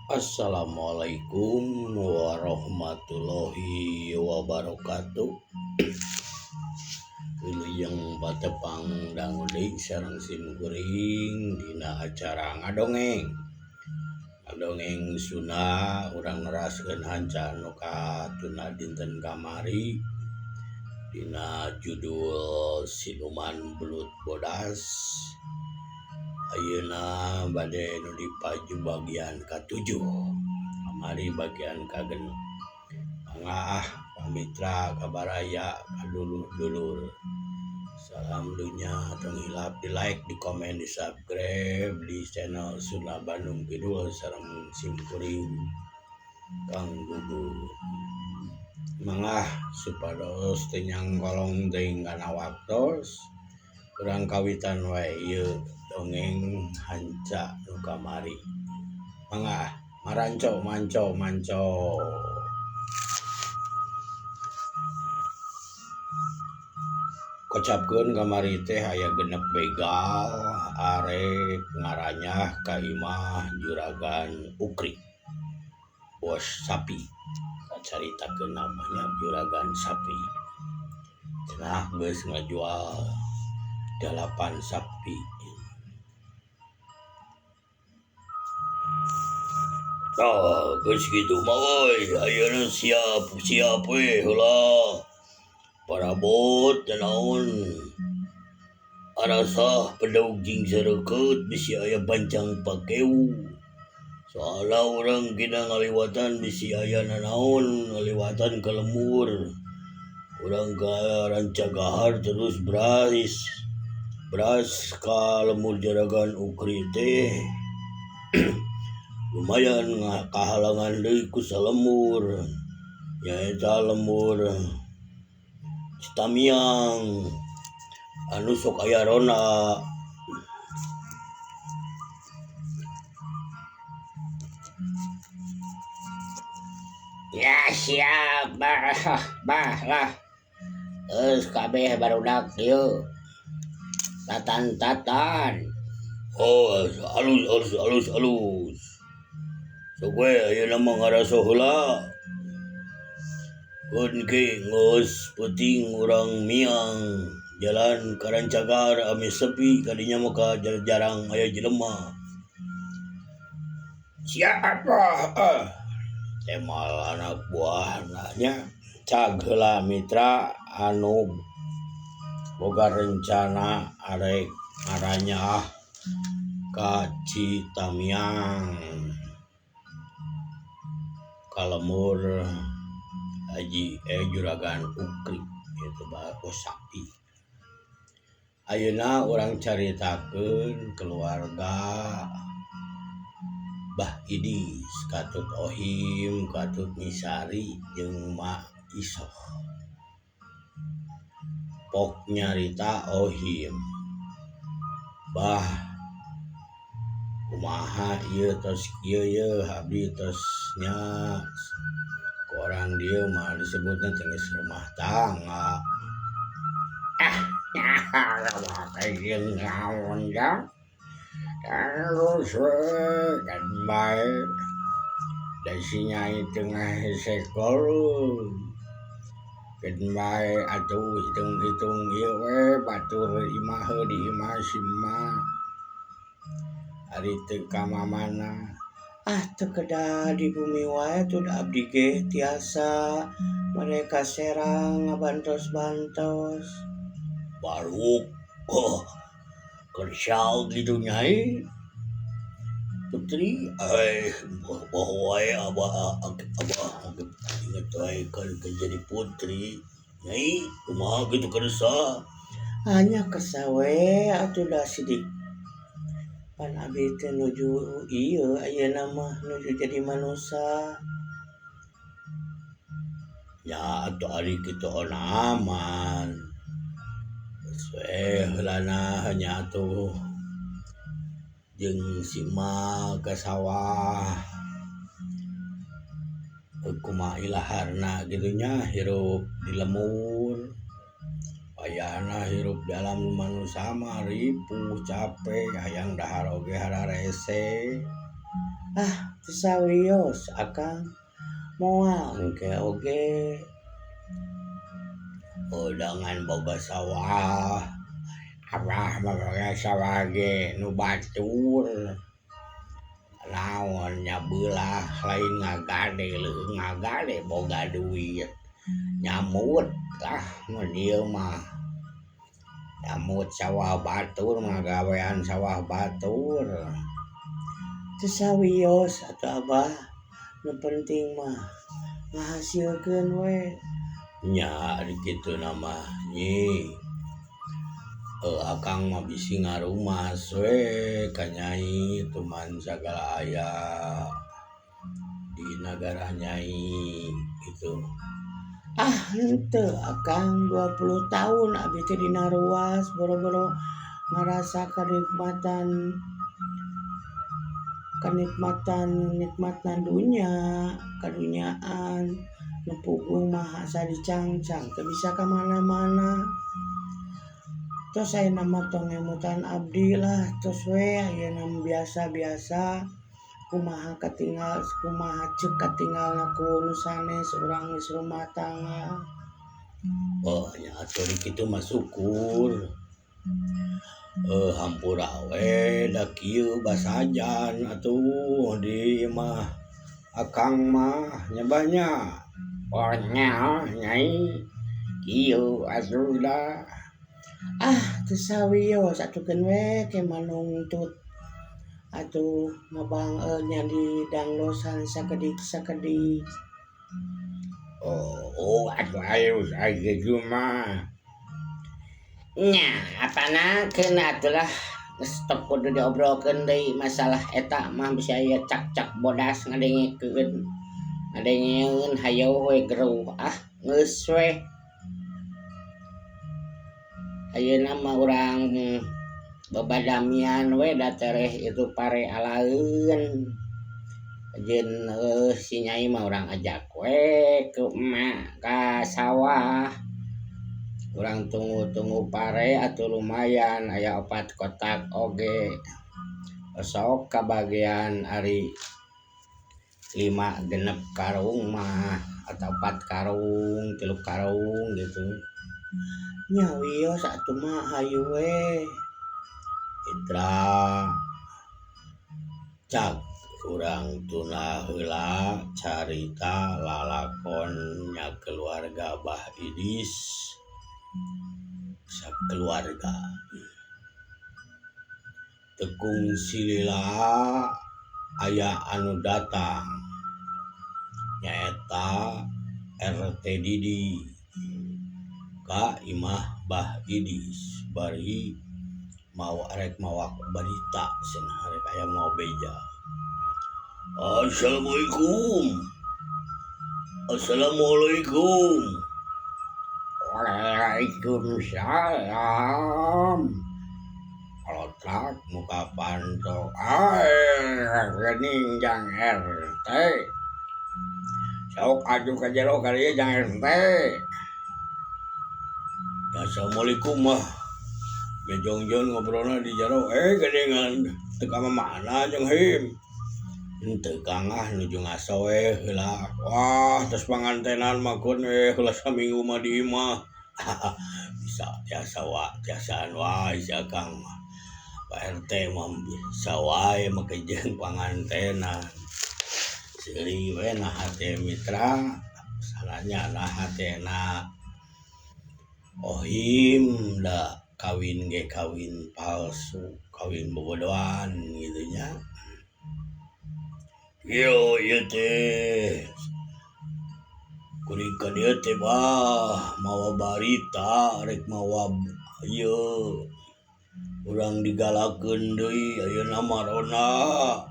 Assalamualaikum warahmatullahi wabarakatuh. Wilujeng patepang dangding sareng simkuring dina acara ngadongeng. Ngadongeng Sunda urang neraskeun hanca anu katuna dinten kamari dina judul Siluman Belut Bodas. Ayeuna bade nu dipaju bagian ka-7 kamari bagian ka-6. Mangga pamitra kabaraya kadulur-dulur salam dunya tong hilap di like, di komen, di subscribe di channel Sunda Bandung Kidul sareng simkuring Kang Gugu. Mangga supados teu nyangkolong teuing kana waktos urang kawitan wae ieu dongeng hanca nu kamari. Mangga maranco manco. Kocapkeun kamari teh aya genep begal arek ngaranyah ka imah Juragan Ukri. Bos sapi. Kacaritakeun namanya Juragan Sapi. Cenah geus ngajual 8 sapi. Geus kitu mah euy, ayeuna siap we heula. Parabot teh naon? Arasah pedaug jing sareukeut bisi aya bancang pakeu. Soalna urang kina ngaliwatan bisi aya nanaon, ngaliwatan ka lemur. Urang ka Rancagahar terus beras ka lemur Juragan Ukri teh lumayan kahalangan deui ku salemur, nyaeta lemur Citamiang anu sok aya rona. Ya siap bah lah. Kabeh barudak ieu tatan. Oh, alus. Sok we ayeuna mah ngaraso heula. Keun ge geus peuting urang miang jalan ka Rancagar ame sepi kadinya mah ka jarang aya jelema. Siapa? Temal anak buahna nya cag heula mitra anu boga rencana arek ngaranyah ka Citamiang ka lemur Juragan Ukri itu bos sapi. Ayeuna urang caritakeun keluarga Bah Idis, Katut Ohim, Katut Nisari jeung Mak Isoh. Pok nyarita Ohim. Bah kumaha ieu tos kieu ye abdi tos nya ku orang dieu mah disebutna geus rumah tangga. Jeung naon ya? Terus dan baik dasi nyai tengah sekol dan baik atuh hitung-hitung ieu we batur imah di imah sima ari teu ka mamana teu kedah di bumi wae tuh da abdi ge tiasa mereka serang ngabantos-bantos baruk kerja gitu nyai putri bahwa abah inget wae kan jadi putri nyai kumaha gitu kersa hanya kesawe atuh da sidik pan abdi teh nuju ieu ayeuna mah nuju jadi manusia ya atuh ari kitu aman heulana hanya atuh jeung sima ka sawah kumaha ilaharna gitu nya hirup di lemur payahna hirup di alam manusia mah ripuh capek hayang dahar oge hararese Tesawios akang moal engke oge dengan boga sawah abah mah sawah ge nu batur naon nya beulah lain ngagade leuh ngagade boga duit nyamut lah mun ieu mah nyamut sawah batur mah gawean sawah batur teu sawios atuh abah nu penting mah ngahasilkeun we nya ari kitu mah nyi akang mah bisi ngarumas we ka Nyai tuman sagala aya di nagara Nyai gitu. Henteu akang 20 tahun abi teh dina ruas boro-boro ngarasa nikmatna dunya kadunyaan nu puguh mah asa dicangcang teu bisa ka mana-mana. Tos ayeuna mah tong ngemutan abdi lah tos we ayeuna biasa-biasa kumaha ceuk katinggalna ku nu sanes urang geus rumah tangga. Nya atuh kitu mah syukur. Hampura we da kieu basajan atuh di mah akang mah nyebanya nya Nyai kieu atuh da teu sawios atukeun we ke manungtut atuh nya di danglosan sakedik-sakedik. Atuh ayo sakitu mah nya apanakeun atuh lah stop kudu diobrolkeun deui masalah eta mah bisa aya cak-cak bodas ngadengekeun hayo we gereuh geus we. Ayeuna mah urang babadamian we da tereh itu pare alaeun. Jeung si Nyai mah urang ajak we ke emak ka sawah. Urang tunggu pare atuh lumayan aya 4 kotak oge. Sok kabagian ari 5 genep karung mah atau 4 karung 3 karung gitu. Nya wios atuh mah hayu we. Itra cak urang tuna heula carita lalakonnya keluarga Abah Idis sakeluarga. Tekung silila aya anu datang nyaeta RT Didi ka imah Bah Idis bari mau arek mawa barita cenah arek aya mau beja. Assalamualaikum. Waalaikumsalam. Alotak muka panto gening jang RT. Sok aju ka jero kali jang RT. Assalamualaikum mah. Gejong-jong ngobrolna di jero geningan teu ka mana jeung him. Henteu Kang nuju ngaso we heula. Wah tos pangantenan mah kun we heula saminggu mah di imah. Bisa tiasa tiasaan wae si Akang mah. Pak RT mah bisa wae make jeung pangantenan. Seuri we nah hate mitra salahnya nah hatena ohim da kawin palsu, kawin bobodohan gitu nya. Yo ieu teh kuring ka dieu teh bah mawa barita rek mawa ieu urang digalakeun deui ayeuna marona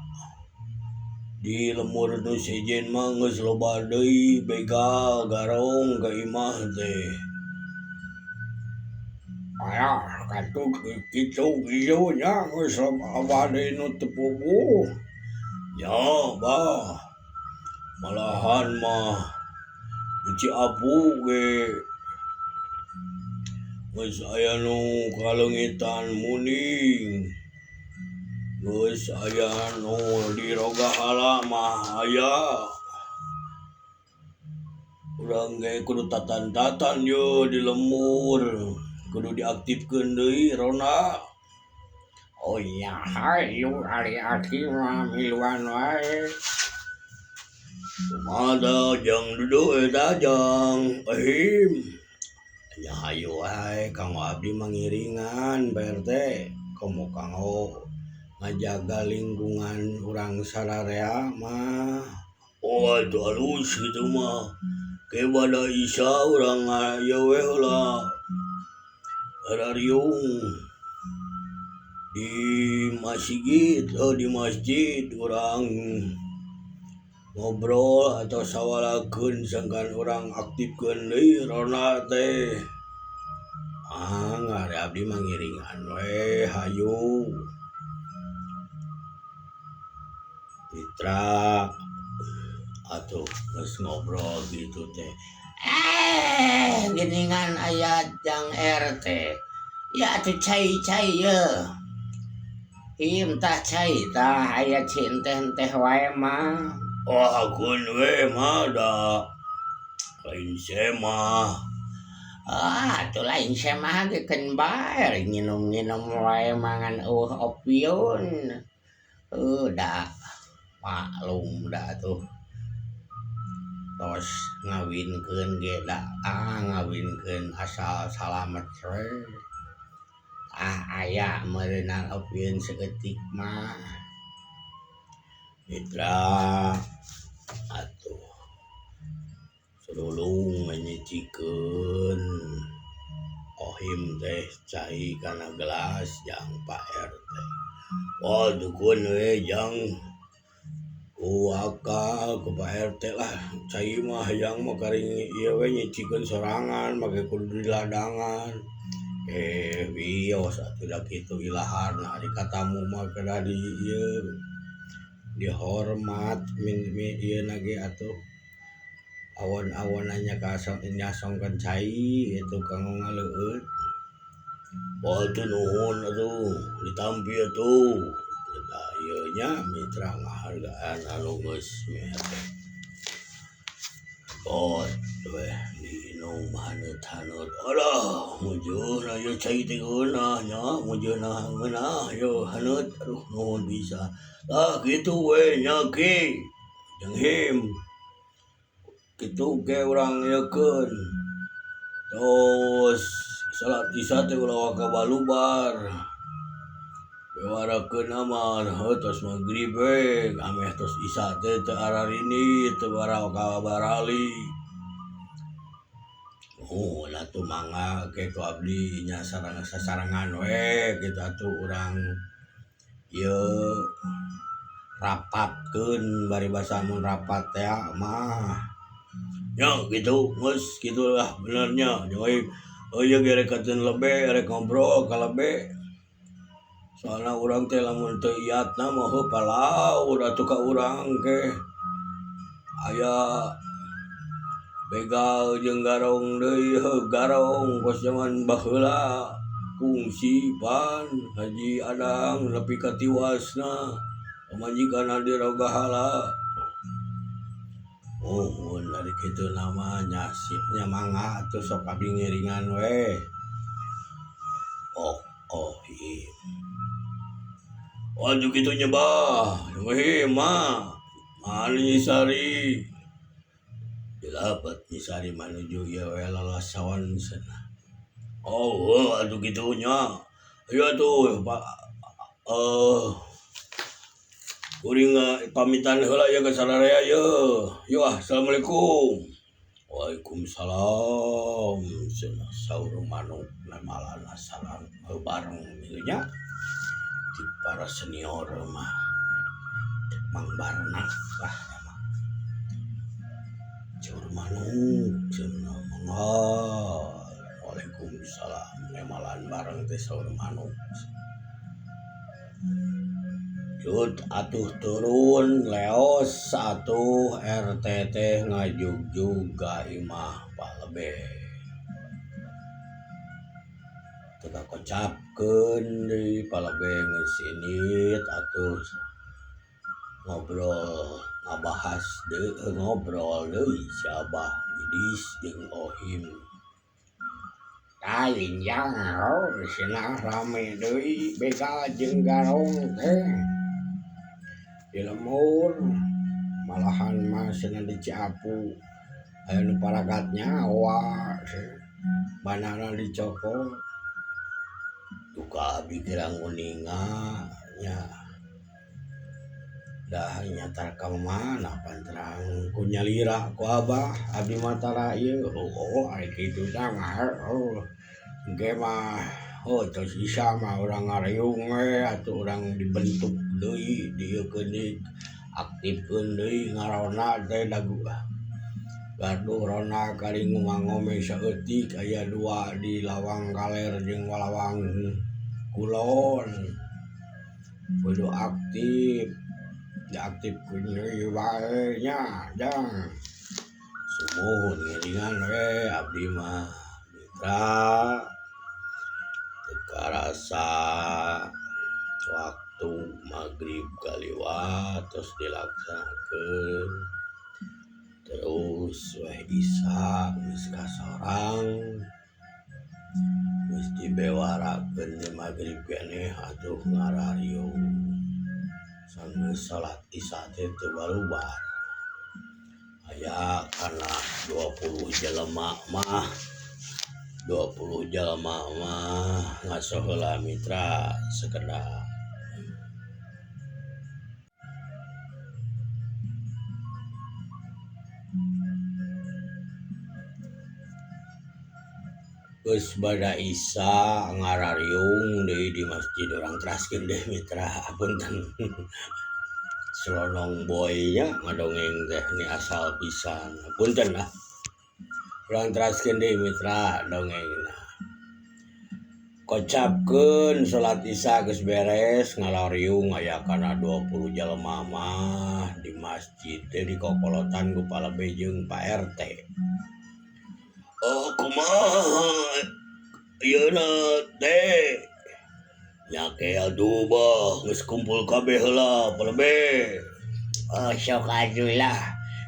di lemur nu sejen mah geus loba deui begal garong ka imah teh. Katuh kitu ieu nya geus abah deui nu teu puguh. Ya bah malahan mah di Apu ge geus aya nu kaleungitan muning Geus aya nu di Rogahala mah aya urang ge kudu tatan-tatan yo di lemur kudu diaktifkeun deui rona. Oh iya hayu ari aki mah miluan wae. Kumada jang dudu eta jang ahim. Nya hayu wae kanggo abdi mangiringan PRT. Komo kanggo ngajaga lingkungan urang sararea mah. Oh itu halus gitu mah. Ke bada isya urang aya we heula. Harariung di masjid urang ngobrol atau sawalakeun sangkan urang aktifkeun deui rona teh. Ngari abdi mangiringan we hayu. Mitra atuh geus ngobrol gitu teh. Geningan aya jang RT. Ya atuh cai-cai ye. Him tah cai tah aya cinteh wae mah. Oh hakun we mah da lain semah. Atuh lain semah ge keun bae nginum-nginum wae mangan opiun. Da maklum da tuh. Tos ngawinkeun ge da ngawinkeun asal salamet we. Aya meureunan opiun saeutik mah. Mitra atuh sululung nyicikeun ohim teh cai kana gelas jang Pak RT. Oh dukun we jang ku akal ku Pak RT lah cai mah hayang mah karing ieu we nyicikeun sorangan make kudu di ladangan. Wios atuh da kitu ilaharna ari katamu mah kada di ieu dihormat min ieu na ge atuh awan-awan nyasongkeun cai itu kanggo ngaleueut. Oh atuh nuhun atuh ditampi atuh. Da ieu nya mitra ngahargaan anu geus mere. Bot we diinum haneut-haneut. Aduh mujur aya cai teh geunah nya mujurna ngeunah yo haneut aduh nuhun bisa. Kitu we nya ki jeung him. Kitu ge urang ieukeun. Tos salat isya teh ulah ka balubar. Bewarakeun mah tos magrib we ameh tos isya teh teu ararini teu ka barali. Atuh mangga ke ku abdi nya sasarangan we kitu atuh urang ieu rapatkeun bari basa mun rapat teh mah. Nya gitu geus kitu lah benernya. Ieu ge rek kateun lebe rek ngobrol ka lebe. Soalna urang teh lamun teu iatna mah palaur atuh ka urang ke. Aya begal jeung garong deui garong kos zaman baheula kungsi pan Haji Adang nepi ka tiwasna pamajikanna di Rogahala. Dari kitu namanya nya mangga atuh sok abdi ngiringan we. Iya. Waduh kitu nya bah, we mah nyisari. Dilapat nyisari manuju ieu we lalasawan sana. Aduh kitu nya. Ieu tuh Pak kuring pamitan heula ya ka sararea yeuh. Yo assalamualaikum. Waalaikumsalam. Cenah saur manuk namalan asalan bareng ieu nya. Di para senior mah Mang Barna lah mah. Saur manuk cenah mangga. Waalaikumsalam. Namalan bareng teh saur manuk. Cut atuh turun leos atuh RT teh ngajugjug ka imah Pak Lebe. teka kocapkeun deui palebeh ngesinit atuh ngobrol ngabahas ngobrol deui si Abah Idis jeung Ohim. Lain jangan cenah rame deui begal jeung garong teh. Di lemur malahan mah cenah di Ciapu aya nu paragat nyawa banana dicokol. Duka abdi kirang uninga nya dah nyatar ka mana panterang ku nyalira ku Abah abdi mah tara ieu ari kitu mah ge mah tos bisa mah urang ngareung we atuh urang dibentuk deui dieukeun aktifkeun deui ngarona teh dagu gardu rona kali ngomong-ngomong saeutik aya 2 di lawang kaler jeung walawang kulon kudu aktif diaktifkeun deui wae nya jang sumuhun ngiringan we abdi mah mitra teu karasa waktu magrib kaliwat tos dilaksanakeun terus weh Isya geus kasorang geus dibewarakeun di magrib keneh atuh ngarariung sanggeus salat Isya teh teu balubar aya kana 20 jelema mah ngaso heula mitra sakedap. Geus bada Isya ngarariung deui di masjid urang teraskeun deui mitra punten. Selonong boy nya ngadongeng teh ni asal pisan punten lah. Urang teraskeun deui mitra dongengna. Kocapkeun salat Isya geus beres ngarariung aya kana 20 jelema mah di masjid teh dikokolotan ku palebeh jeung Pak RT. Oh kumaha ieuna teh nya ke aduh bah geus kumpul kabeh heula palebeh. Oh sok adulah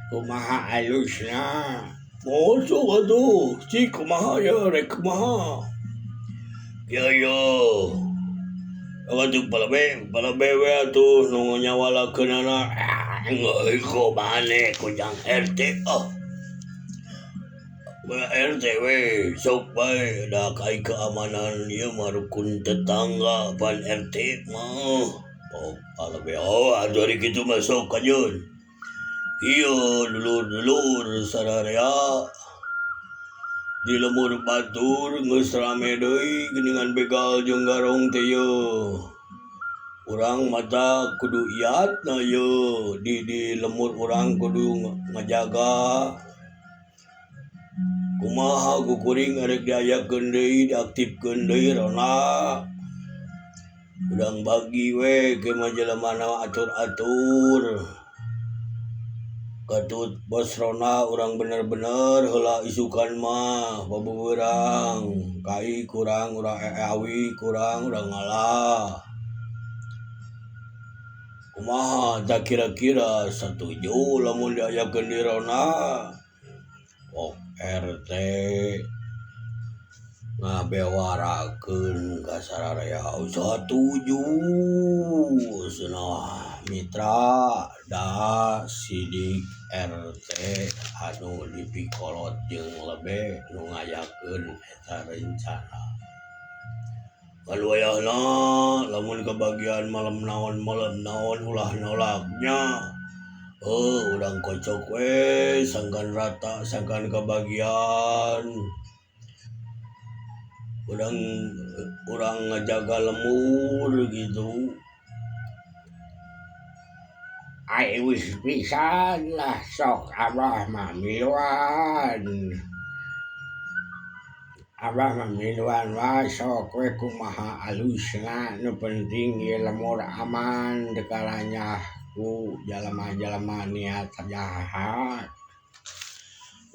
kumaha alusna. Oh sok atuh cik kumaha ya rek kumaha. Ya atuh palebeh we atuh nu nyawalakeunana ngeuy ko maneh ku jang RT RT we sok bae da kai keamanan ieu mah rukun tetangga pan RT mah palebeh atuh ari kitu mah sok kanyeun ieu dulur-dulur sadarea di lemur batur geus rame deui geuningan begal jeung garong teh yeuh urang mata kudu iatna yeuh di lemur urang kudu ngajaga kumaha ku kuring arek diayakeun deui diaktifkeun deui rona urang bagi we ke majelemana atur-atur katut bos rona urang bener-bener heula isukan mah babuburang kai kurang urang awi kurang urang ngalah kumaha tak kira-kira satuju lamun diayakeun di rona pok RT ngabewarakeun ka sararea satuju cenah mitra da sidik RT anu dipikolot jeung lebeh nu ngayakeun eta rencana. Kaluyahna lamun kebagian malam naon ulah nolaknya. Urang kocok we sangkan rata sangkan kebagian. Urang ngajaga lemur gitu. Ai wis pisan lah sok Abah mah miluan. Abah mah miluan wae sok we kumaha alusna nu penting ieu lemur aman teu kalanyah ku jalema-jalema niat jahat.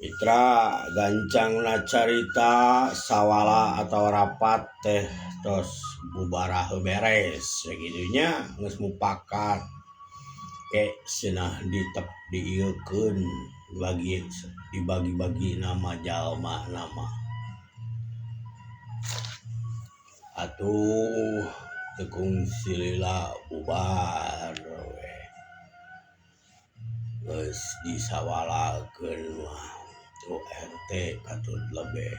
Mitra gancangna carita sawala atau rapat teh tos bubarah beres segitunya geus mupakat ke cenah diieukeun dibagi-bagi nama jalma nama atuh tekung silila bubar we geus disawalakeun mah tu RT katut lebih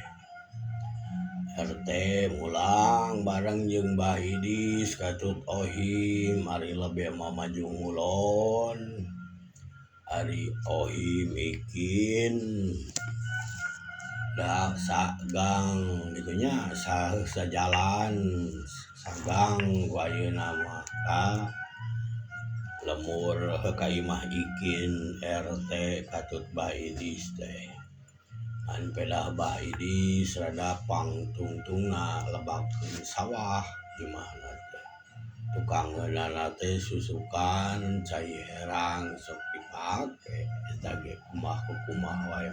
RT mulang bareng jeung Mbah Idis katut Ohim ari lebih maju ngulon ari Ohim ikin da sagang gitunya sajalan sagang ku ayeuna mah ka lemur ka imah ikin RT katut Mbah Idis teh an pedah Mbah Idis rada pangtungtungna lebakeun sawah gimana teh tukangeunana teh susukan cai herang sok dipake eta ge kumaha wae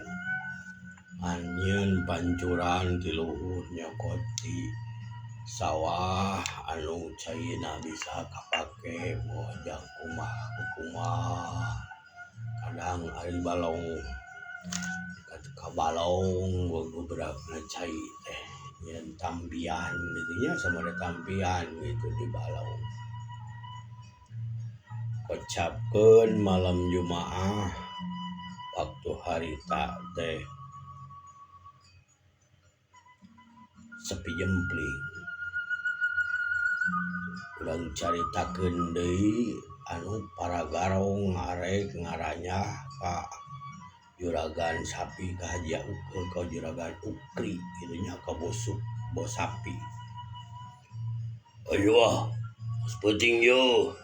anjeun pancuran ti luhur nyokot di sawah anu caina bisa kapake moal jang kumaha kadang ari balong kabalong beberapa cai teh nyen tampian gitu nya sama ada tampian gitu di balong kocapkeun malam Jumaah waktu harita teh sepi jempling urang caritakeun deui anu para garong ngarek ngaranya ka juragan sapi ka Haji ka juragan Ukri kitu nya ka bos sapi ayo penting yo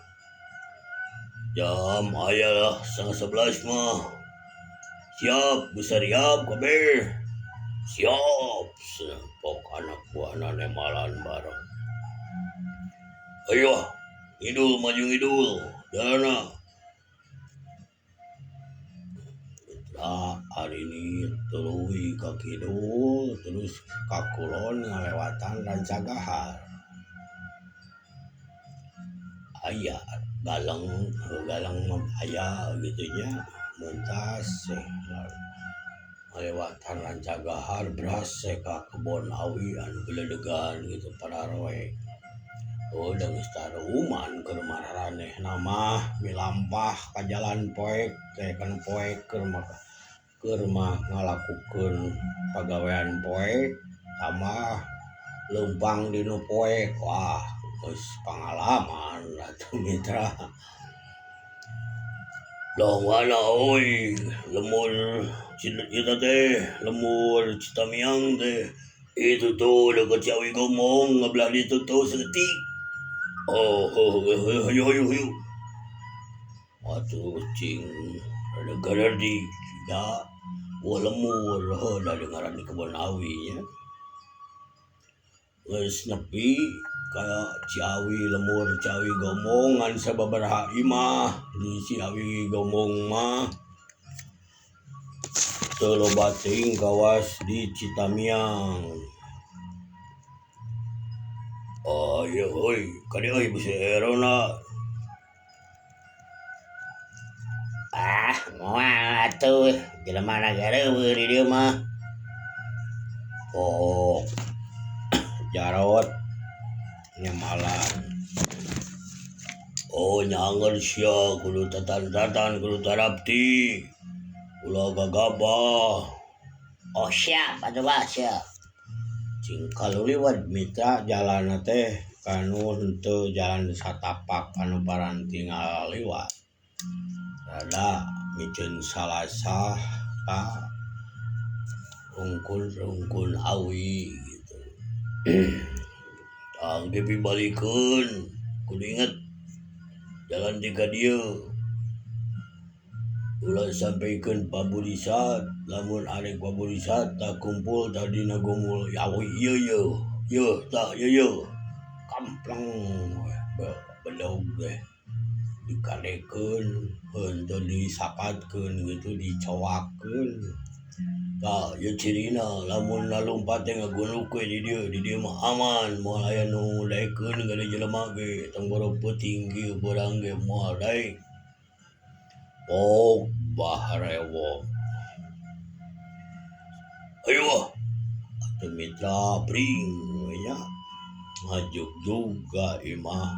jam aya lah 10:30 mah siap busariap kabeh siap pok anak buahna nemalan bareng ayo ngidul maju ngidul jalana hari ini tuluy ka kidul terus ka kulon ngalewatan Rancagahar aya galang aya gitu nya muntas ngalewatan Rancagahar beras ka kebon awi anu geledegan gitu pada roe udah mistara uman keur mararaneh nama milampah ka jalan poek teh kan poek keur mah ngalakukeun pagawean poek tambah leumpang dinu poek wah geus pangalaman atuh mitra lawana oi lemur kita teh lemur Citamiang teh itu tuh dekat Ciawi Gomong ngabelah itu tuh seketik ayo atuh cing negara di da lemur da dengaran di kebun awi nya geus nepi ka Ciawi lemur Ciawi Gomong ngan sababaraha imah di Ciawi Gomong mah teu loba teuing kawas di Citamiang iya euy kade euy bisi erona moal atuh jelema nagareueur di dieu mah Jarot nyamalan nyangeun sia kudu tatan kudu tarapti ulah gagabah siap atuh Bah siap cing kaluliwat mitra jalanna teh kanu henteu jalan satapak anu paranti ngaliwat rada mikeun salasa ka rungkun awi gitu angge pibalikeun kudu inget jalan di ka dieu ulah sampaykeun paburisat lamun arek paburisat tak kumpul tadi nagomul yawi ieu kampleng bedaug teh dikadekeun henteu disapatkeun gitu dicowakeun Ya cirina lamun nalumpat teh ngagunuk we di dieu mah aman moal aya nu daekeun gade jelema ge tong boro tinggi urang ge moal daek. Oh, baharewok. Ayo atuh mitra bring we nya. Ngajuk juga imah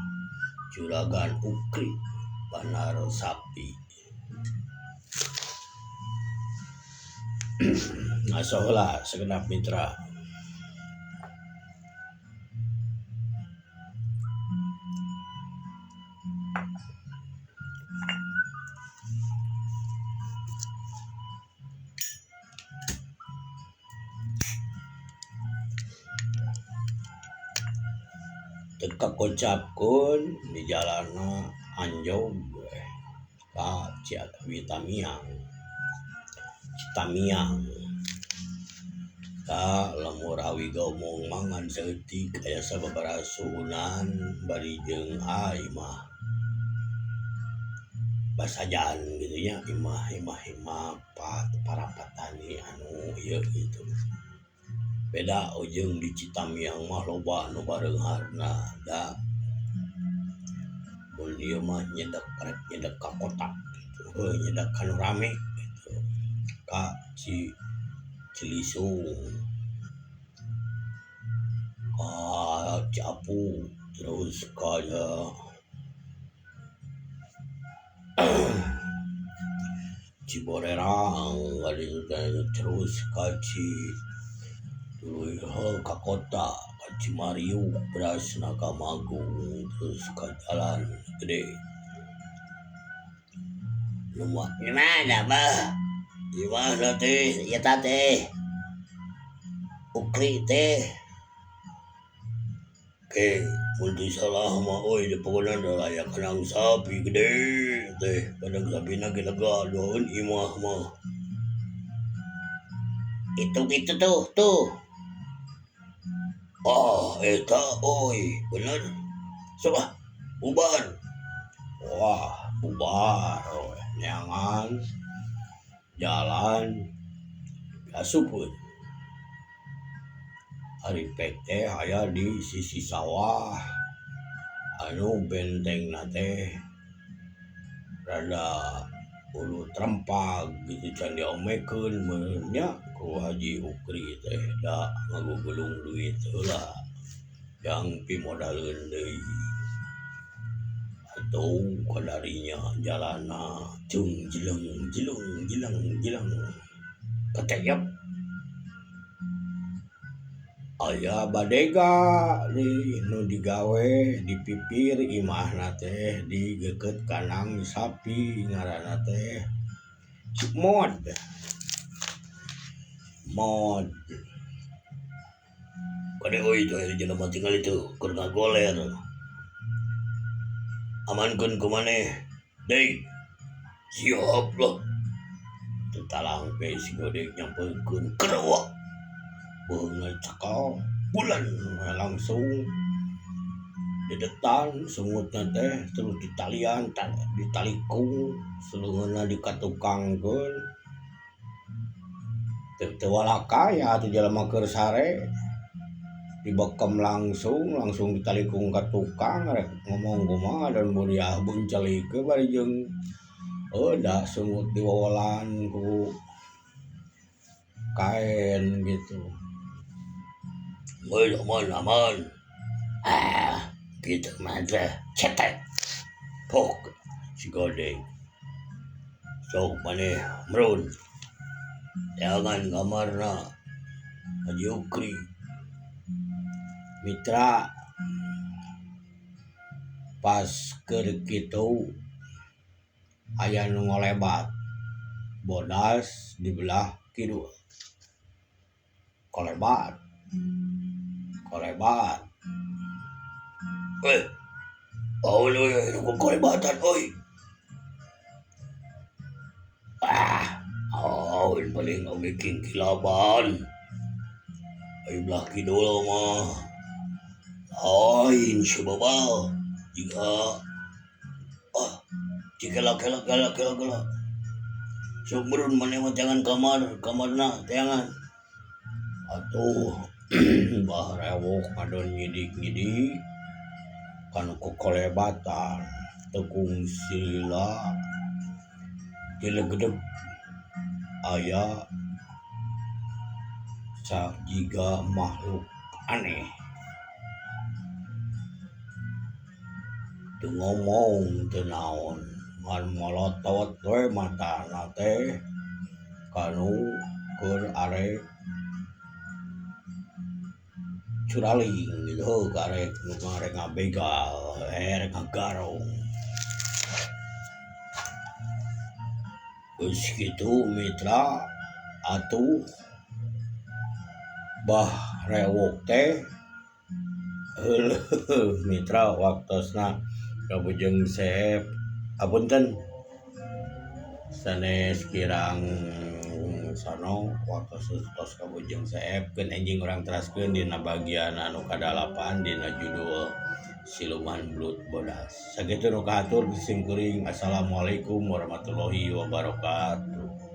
juragan Ukri Banar Sapi. Ngaso heula segenap mitra. Teka kocapkeun di jalanna Anjog ka Citamiang. Ka lemur awi gaumong mangan saeutik aya sababaraha suhunan bari jeung imah basajan gitu ya imah parapatani anu ieu gitu. Beda ujung di Citamiang mah loba nu bareungharna da mun ieu mah nyedek ka kota gitu nyedek ka nu rame gitu ka Cilisung ka Ciapu terus ka Ciborerang terus ka ka kota ka Cimariuk berasna ka Magung terus ka jalan gede lumah gimana bah gimana teh ya teh Ukri teh ke multi salah mah oi di pokonan aya kanang sapi gede teh kadang sapina ge lega doeun imah mah itu tuh eta oi bener coba bubar wah bubar nyangan jalan asupeun ari PT aya di sisi sawah anu bentengna teh rada ulu trempag gitu can diomekeun nya ku Haji Ukri teh da ngagugulung duit heula yang pimodaleun deui atuh kadarinya jalana cung jileng keteyep aya badega nu digawe di pipir imahna teh digeukeut kanang sapi ngaranna teh mod kade euy teh jelema tinggal itu keur ngagoler amankeun kumaneh deui siap lah tutalang pe si gede nyampeurkeun kerewa beungeut cakal bulan langsung dedetan sungutna teh terus ditalikung seleungeunna dikatukangkeun teu walaka ya atuh jalema keur sare dibekem langsung ditalikung ka tukang rek ngomong kumaha dan mulia buncelikeun bari jeung da sungut diwawalan ku kain gitu. Aman. Gitu mah cetek. Pok si Godeng. Sok maneh mrun. Jangan kamarna Haji Ukri. Mitra pas keur kitu aya nu ngolebat bodas di belah kidul. Kolebat. Lu kolebatan oi. Paling oge kingkilaban. Ai belah kidul mah. Lain sababal. Jika gela. Sumberun mana mah jangan kamarna jangan atuh bah rewok adon nyidik kan kokolebatan tekung sila gelegedeg aya sak jiga makhluk aneh teu ngomong teu naon ngan molotot we matana teh kanu keur arek curaling gitu karek nu arek ngabegal arek ngagarong geus kitu mitra atuh bah rewok teh mitra waktosna kabujeng sep apunten sanes kirang sono waktu tos kabujeng sep keun enjing urang teraskeun dina bagian anu kadalapan dina judul siluman belut bodas sakitu nu kahatur simkuring assalamualaikum warahmatullahi wabarakatuh.